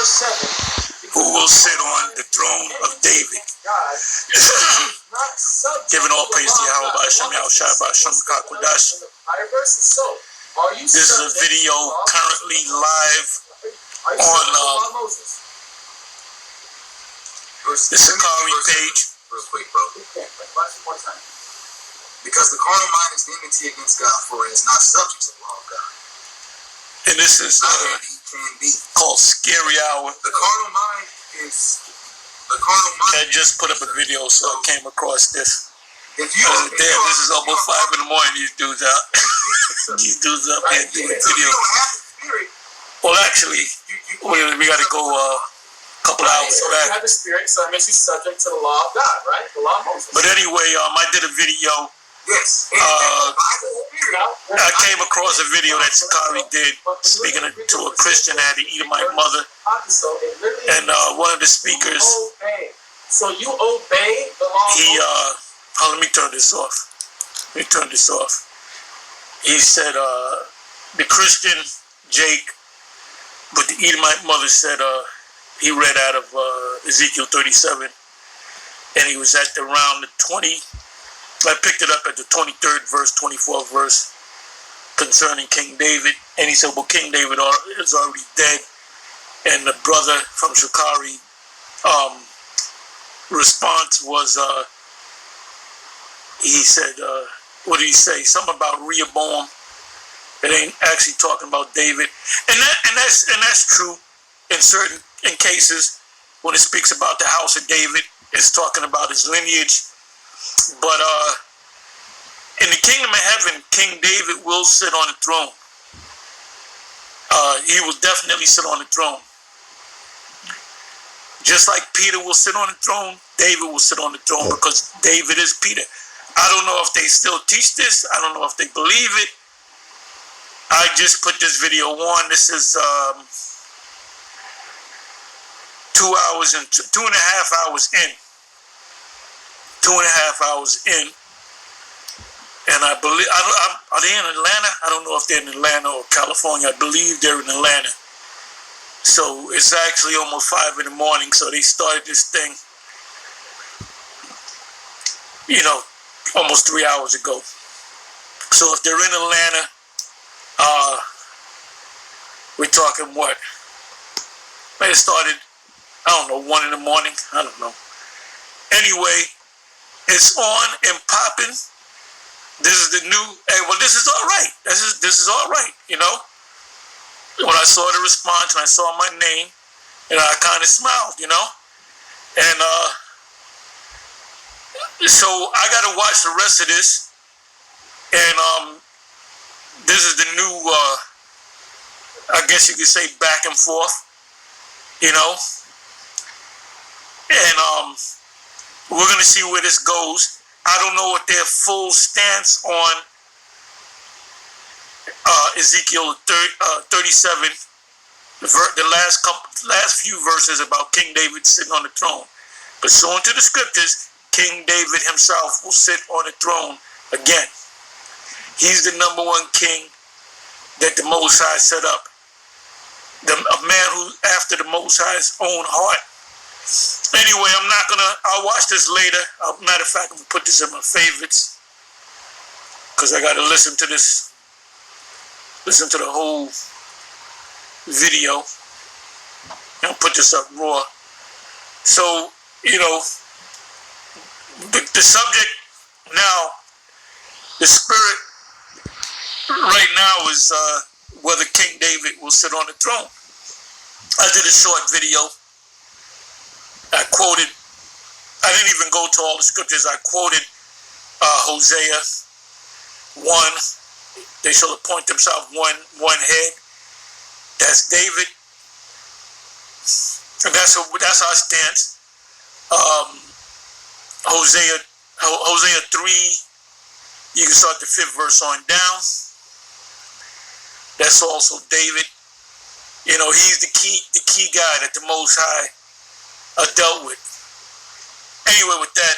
who will sit on the throne of David. Giving all praise to Yahweh B'Hashem Yahushua B'Hashem Kakodash. This is a video currently live on the Sakari page. Real quick, bro. Because the carnal mind is enmity against God, for it is not subject to the law of God. And this is called Scary Hour. The carnal mind is I just put up a video, so I came across this. If you this is almost 5 in the morning. These dudes out. These dudes up here doing video. Well, actually, we got to go a couple hours back. You have the spirit, so it makes you subject to the law of God, right? The law of Moses. But anyway, I did a video. Yes. I came across a video that Sakari did speaking to a Christian that had an Edomite mother, and one of the speakers. So you obey the law. Let me turn this off. He said the Christian Jake, but the Edomite mother said he read out of Ezekiel 37, and he was at around the 20. I picked it up at the 23rd verse, 24th verse concerning King David, and he said, well, King David is already dead. And the brother from Shikari response was, he said, what did he say? Something about Rehoboam. It ain't actually talking about David, and that's true in certain cases when it speaks about the house of David. It's talking about his lineage. But in the kingdom of heaven, King David will sit on the throne. He will definitely sit on the throne. Just like Peter will sit on the throne, David will sit on the throne because David is Peter. I don't know if they still teach this. I don't know if they believe it. I just put this video on. This is 2.5 hours in. 2.5 hours in, and I believe are they in Atlanta? I don't know if they're in Atlanta or California. I believe they're in Atlanta. So it's actually almost 5 in the morning. So they started this thing, almost 3 hours ago. So if they're in Atlanta, we're talking what? It started, I don't know, 1 in the morning. I don't know. Anyway. It's on and popping. This is the new. Hey, well, this is all right. This is all right. When I saw the response and I saw my name, I kind of smiled. And so I got to watch the rest of this. And this is the new. I guess you could say back and forth. And we're going to see where this goes. I don't know what their full stance on Ezekiel 37, the last few verses about King David sitting on the throne. Pursuant to the scriptures, King David himself will sit on the throne again. He's the number one king that the Most High set up. A man who after the Most High's own heart. Anyway, I'll watch this later. Matter of fact, I'm going to put this in my favorites because I got to listen to the whole video. I'll put this up raw. So, the subject now, the spirit right now is whether King David will sit on the throne. I did a short video. I didn't even go to all the scriptures. I quoted Hosea 1. They shall appoint themselves one head. That's David. And that's our stance. Hosea 3, you can start the 5th verse on down. That's also David. He's the key guy that the Most High dealt with. Anyway, with that,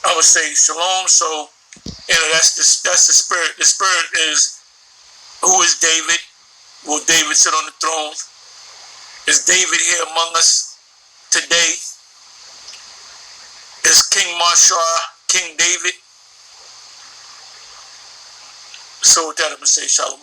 I would say shalom. So, that's the spirit. The spirit is, who is David? Will David sit on the throne? Is David here among us today? Is King Marshall King David? So with that, I'm going to say Shalom.